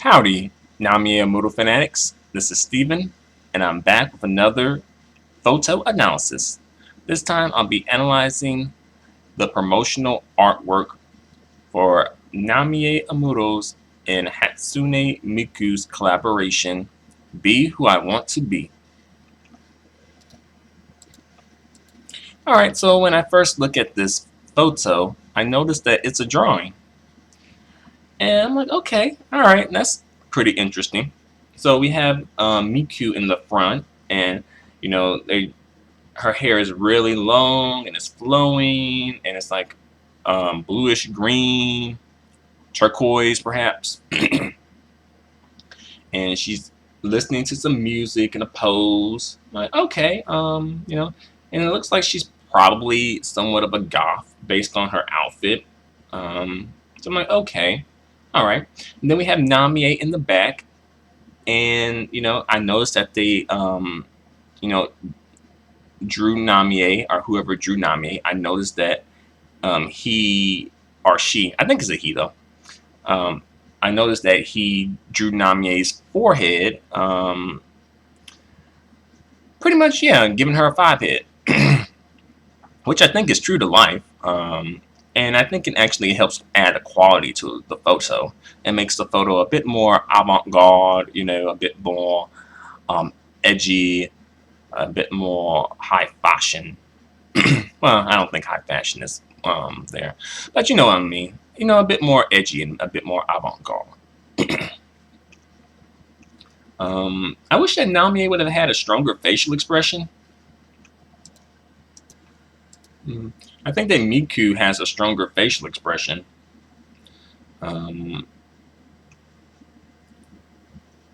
Howdy, Namie Amuro fanatics. This is Steven, and I'm back with another photo analysis. This time I'll be analyzing the promotional artwork for Namie Amuro's and Hatsune Miku's collaboration, Be Who I Want to Be. Alright, so when I first look at this photo, I noticed that it's a drawing. And I'm like, okay, alright, that's pretty interesting. So we have Miku in the front, and her hair is really long and it's flowing, and it's like bluish green, turquoise perhaps, and she's listening to some music in a pose. I'm like, okay, and it looks like she's probably somewhat of a goth based on her outfit. So I'm like, okay, all right. And then we have Namie in the back, and I noticed that they drew Namie, or whoever drew Namie. I noticed that he or she, I think it's a he though. I noticed that he drew Namie's forehead, pretty much, yeah, giving her a 5 head, which I think is true to life. And I think it actually helps add a quality to the photo. It makes the photo a bit more avant-garde, a bit more edgy, a bit more high fashion. Well, I don't think high fashion is there, but you know what I mean. A bit more edgy and a bit more avant-garde. I wish that Namie would have had a stronger facial expression. I think that Miku has a stronger facial expression. And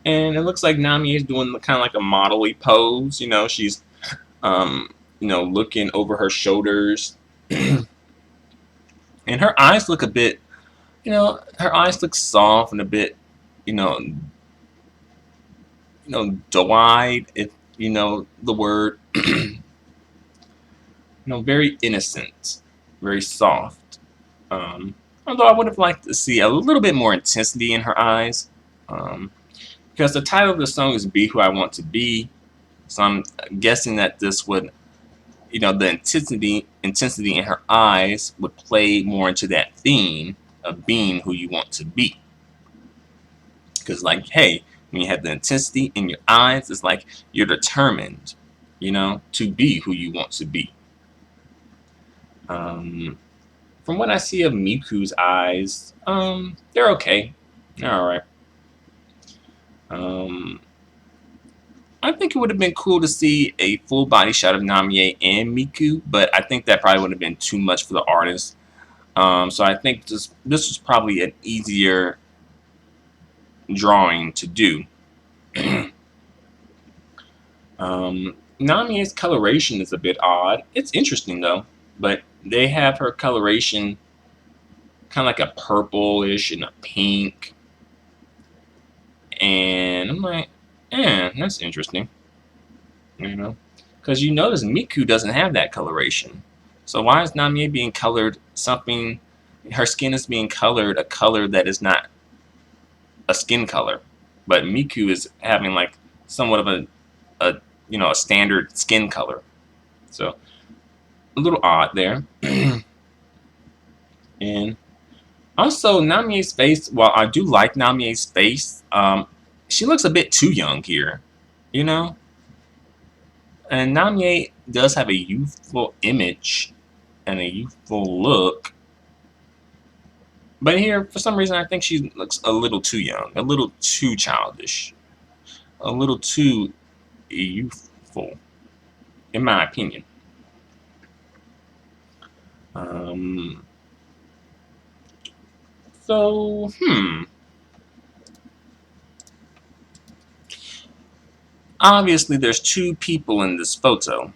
it looks like Namie is doing kind of like a model-y pose. She's looking over her shoulders. And her eyes look a bit, her eyes look soft and a bit, doe-eyed, if you know the word. Very innocent, very soft. Although I would have liked to see a little bit more intensity in her eyes. Because the title of the song is Be Who I Want to Be. So I'm guessing that this would, the intensity in her eyes would play more into that theme of being who you want to be. Because, like, hey, when you have the intensity in your eyes, it's like you're determined, to be who you want to be. From what I see of Miku's eyes, they're okay. They're alright. I think it would have been cool to see a full body shot of Namie and Miku, but I think that probably would have been too much for the artist. So I think this was probably an easier drawing to do. Namie's coloration is a bit odd. It's interesting though, but they have her coloration kind of like a purplish and a pink. And I'm like, that's interesting. Because you notice Miku doesn't have that coloration. So why is Namie being colored something? Her skin is being colored a color that is not a skin color, but Miku is having like somewhat of a standard skin color. So a little odd there. And also Namie's face, while I do like Namie's face, she looks a bit too young here, And Namie does have a youthful image and a youthful look. But here, for some reason, I think she looks a little too young, a little too childish, a little too youthful, in my opinion. So, obviously, there's two people in this photo,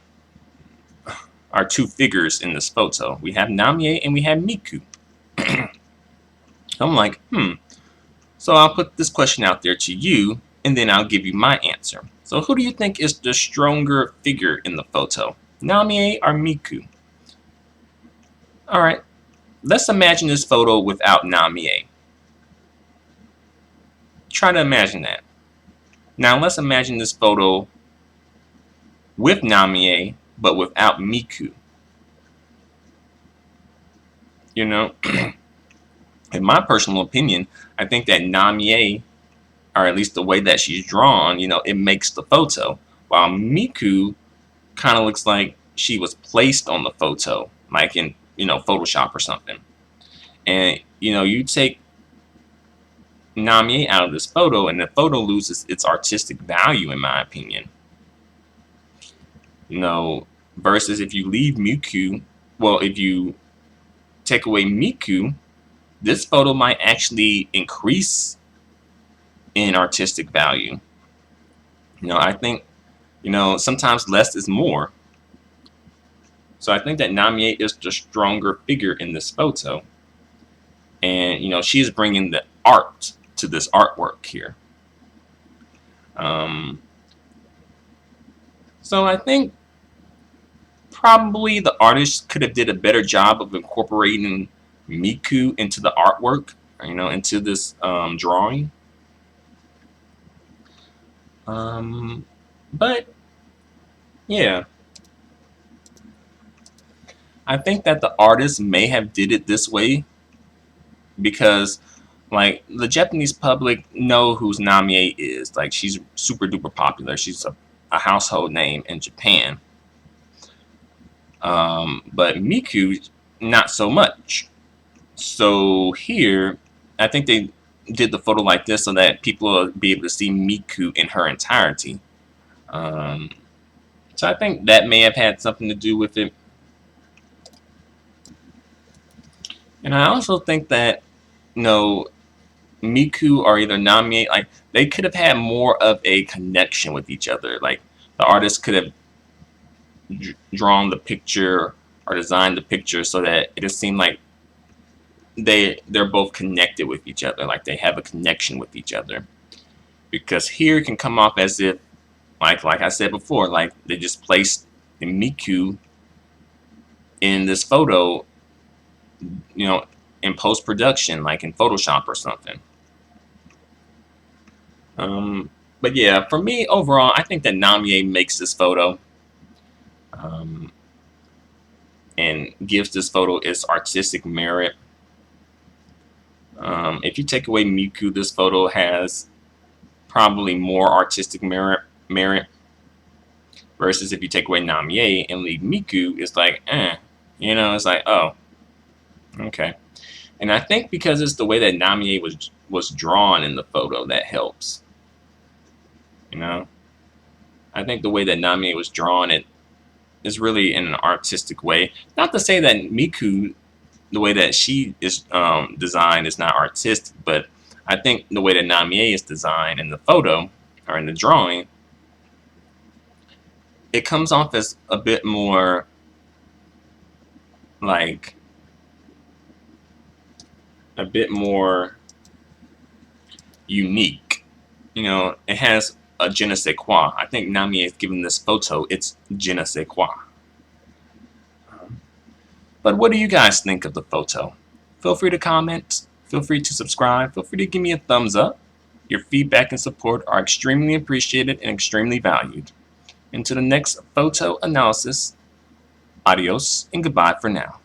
or two figures in this photo. We have Namie and we have Miku. I'm like, So I'll put this question out there to you, and then I'll give you my answer. So who do you think is the stronger figure in the photo, Namie or Miku? Alright, let's imagine this photo without Namie. Try to imagine that. Now let's imagine this photo with Namie, but without Miku. You know, in my personal opinion, I think that Namie, or at least the way that she's drawn, it makes the photo. While Miku kind of looks like she was placed on the photo, like in, Photoshop or something. And, you take Namie out of this photo, and the photo loses its artistic value, in my opinion. Versus if you leave Miku, well, if you take away Miku, this photo might actually increase in artistic value. I think, sometimes less is more. So I think that Namie is the stronger figure in this photo. And, she is bringing the art to this artwork here. So I think probably the artist could have did a better job of incorporating Miku into the artwork, into this drawing. But yeah, I think that the artist may have did it this way because, like, the Japanese public know who Namie is. Like, she's super duper popular. She's a household name in Japan. But Miku, not so much. So here, I think they did the photo like this so that people will be able to see Miku in her entirety. So I think that may have had something to do with it. And I also think that, Miku or either Namie, like, they could have had more of a connection with each other. Like, the artist could have drawn the picture or designed the picture so that it just seemed like they're both connected with each other, like they have a connection with each other. Because here it can come off as if, like I said before, like they just placed the Miku in this photo, in post-production, like in Photoshop or something. But yeah, for me, overall, I think that Namie makes this photo and gives this photo its artistic merit. If you take away Miku, this photo has probably more artistic merit. Versus if you take away Namie and leave Miku, it's like, it's like, oh, okay. And I think because it's the way that Namie was drawn in the photo that helps. I think the way that Namie was drawn, it is really in an artistic way. Not to say that Miku, the way that she is designed, is not artistic, but I think the way that Namie is designed in the photo or in the drawing, it comes off as a bit more like unique. It has a je ne sais quoi. I think Namie is giving this photo its je ne sais quoi. But what do you guys think of the photo? Feel free to comment. Feel free to subscribe. Feel free to give me a thumbs up. Your feedback and support are extremely appreciated and extremely valued. Until the next photo analysis, adios and goodbye for now.